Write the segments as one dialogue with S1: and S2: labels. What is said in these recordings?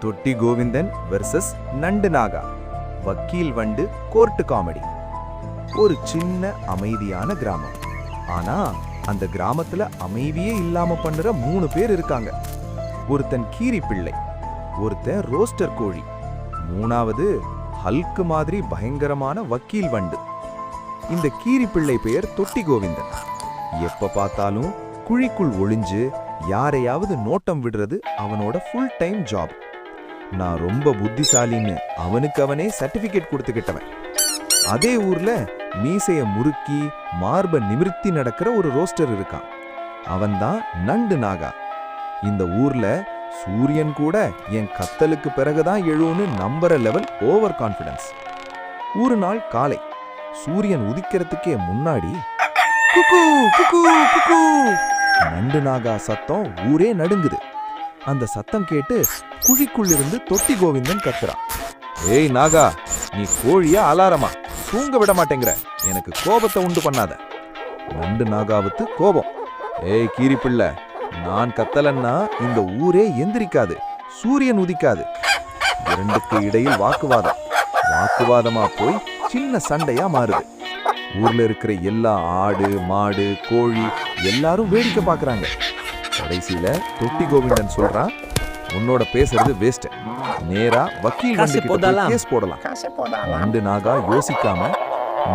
S1: தொட்டி கோவிந்தன் வெர்சஸ் நண்டு நாகா, வக்கீல் வண்டு கோர்ட்டு காமெடி. ஒரு சின்ன அமைதியான கிராமம். ஆனா அந்த கிராமத்துல அமைதியே இல்லாம பண்ணுற 3 பேர் இருக்காங்க. ஒருத்தன் கீரி பிள்ளை, ஒருத்தன் ரோஸ்டர் கோழி, 3வது ஹல்க் மாதிரி பயங்கரமான வக்கீல் வண்டு. இந்த கீரி பிள்ளை பெயர் தொட்டி கோவிந்தன். எப்ப பார்த்தாலும் குழிக்குள் ஒளிஞ்சு யாரையாவது நோட்டம் விடுறது அவனோட ஃபுல் டைம் ஜாப். நான் ரொம்ப புத்திசாலின்னு அவனுக்கு அவனே சர்டிபிகேட் கொடுத்துக்கிட்டவன். அதே ஊர்ல மீசைய முறுக்கி மார்ப நிமிர்த்தி நடக்கிற ஒரு ரோஸ்டர் இருக்கான். அவன்தான் நண்டு நாகா. இந்த ஊர்ல சூரியன் கூட என் கத்தலுக்கு பிறகுதான் எழுன்னு நம்புற லெவல் ஓவர் கான்ஃபிடன்ஸ். ஒரு நாள் காலை சூரியன் உதிக்கிறதுக்கே முன்னாடி குக்கு குக்கு குக்கு நண்டு நாகா சத்தம் ஊரே நடுங்குது. அந்த சத்தம் கேட்டு குழிக்குள்ளிருந்து தொட்டி கோவிந்தன் கத்துறான். ஏய் நாகா, நீ கோழியா அலாரமா? தூங்க விட மாட்டேங்கிற, எனக்கு கோபத்தை உண்டு பண்ணாத. நண்டு நாகாவுக்கு கோபம். ஏய் கீரி பிள்ளை, நான் கத்தலன்னா இந்த ஊரே எந்திரிக்காது, சூரியன் உதிக்காது. இரண்டுக்கு இடையில் வாக்குவாதமா போய் சின்ன சண்டையா மாறுது. ஊர்ல இருக்கிற எல்லா ஆடு மாடு கோழி எல்லாரும் வேடிக்கை பார்க்கறாங்க. கடைசியில தொட்டி கோவிந்தன் சொல்றான், உன்னோட பேசுறது வேஸ்ட், நேரா வக்கீல் வண்டு கிட்ட போய் கேஸ் போடலாம். நண்டு நாகா யோசிக்காம,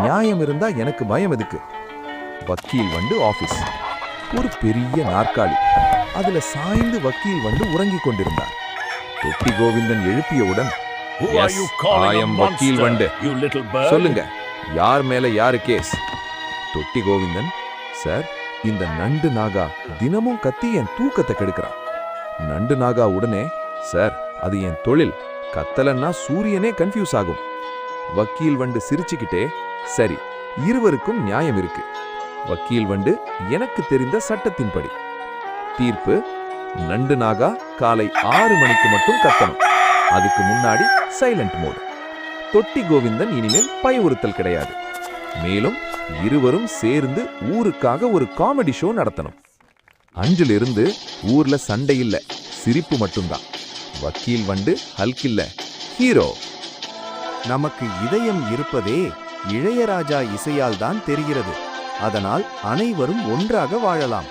S1: நியாயம் இருந்தா எனக்கு பயம் எதுக்கு? வக்கீல் வண்டு ஆபீஸ். ஒரு பெரிய நாற்காலி, அதுல சாய்ந்து வக்கீல் வண்டு உறங்கிக் கொண்டிருந்தார். தொட்டி கோவிந்தன் எழுப்பியவுடன், வக்கீல் வண்டு, சொல்லுங்க, யார் மேல யாரு கேஸ்? தொட்டி கோவிந்தன், சார், இந்த நண்டு நாகா தினமும் கத்தி என் தூக்கத்தை கெடுக்கிறான். நண்டு நாகா உடனே, சார், அது என் தொழில், கத்தலன்னா சூரியனே கன்ஃபியூஸ் ஆகும். வக்கீல் வண்டு சிரிச்சுக்கிட்டே, சரி, இருவருக்கும் நியாயம் இருக்கு. வக்கீல் வண்டு, எனக்கு தெரிந்த சட்டத்தின்படி தீர்ப்பு, நண்டு நாகா காலை 6 மணிக்கு மட்டும் கத்தணும். அதுக்கு முன்னாடி சைலண்ட் மோட். தொட்டி கோவிந்தன் இனிமேல் பயமுறுத்தல் கிடையாது. மேலும் இருவரும் சேர்ந்து ஊருக்காக ஒரு காமெடி ஷோ நடத்தணும். அஞ்சிலிருந்து ஊர்ல சண்டை இல்ல, சிரிப்பு மட்டும்தான். வக்கீல் வண்டு ஹல்க் இல்ல, ஹீரோ. நமக்கு இதயம் இருப்பதே இளையராஜா இசையால் தான் தெரிகிறது. அதனால் அனைவரும் ஒன்றாக வாழலாம்.